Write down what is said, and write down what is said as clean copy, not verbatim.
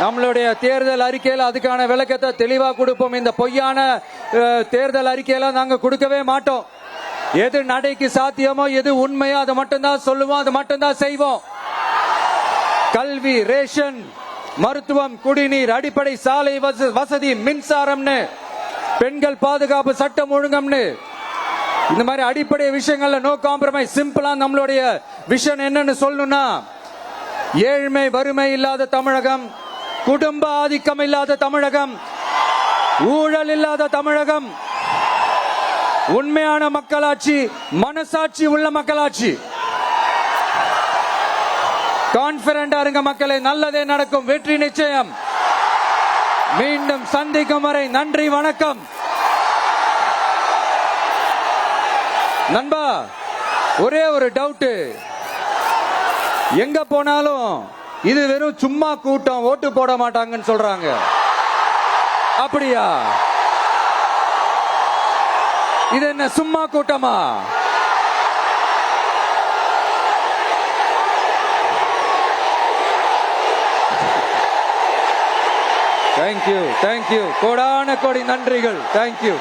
நம்மளுடைய தேர்தல் அறிக்கையில் அதுக்கான விளக்கத்தை தெளிவா கொடுப்போம். இந்த பொய்யான தேர்தல் அறிக்கையில நாங்க கொடுக்கவே மாட்டோம். எது நடைக்கு சாத்தியமோ எது உண்மையோ அதை மட்டும்தான் சொல்லுவோம், அதை மட்டும்தான் செய்வோம். கல்வி, ரேஷன், மருத்துவம், குடிநீர், அடிப்படை சாலை வசதி, மின்சாரம்னு, பெண்கள் பாதுகாப்பு, சட்டம் ஒழுங்கம்னு, இந்த மாதிரி அடிப்படை விஷயங்கள்ல நோ காம்ப்ரமைஸ். சிம்பிளா நம்மளுடைய விஷன் என்னன்னு சொல்லணும்னா, ஏழ்மை வறுமை இல்லாத தமிழகம், குடும்ப ஆதிக்கம் இல்லாத தமிழகம், ஊழல் இல்லாத தமிழகம், உண்மையான மக்களாட்சி, மனசாட்சி உள்ள மக்களாட்சி. கான்பிடண்டா இருங்க மக்களே, நல்லதே நடக்கும், வெற்றி நிச்சயம். மீண்டும் சந்திக்கும் வரை நன்றி, வணக்கம். நண்பா, ஒரே ஒரு டவுட், எங்க போனாலும் இது வெறும் சும்மா கூட்டம், ஓட்டு போட மாட்டாங்கன்னு சொல்றாங்க. அப்படியா? இது என்ன சும்மா கூட்டமா? தேங்க்யூ, தேங்க்யூ, கோடான கோடி நன்றிகள். தேங்க்யூ.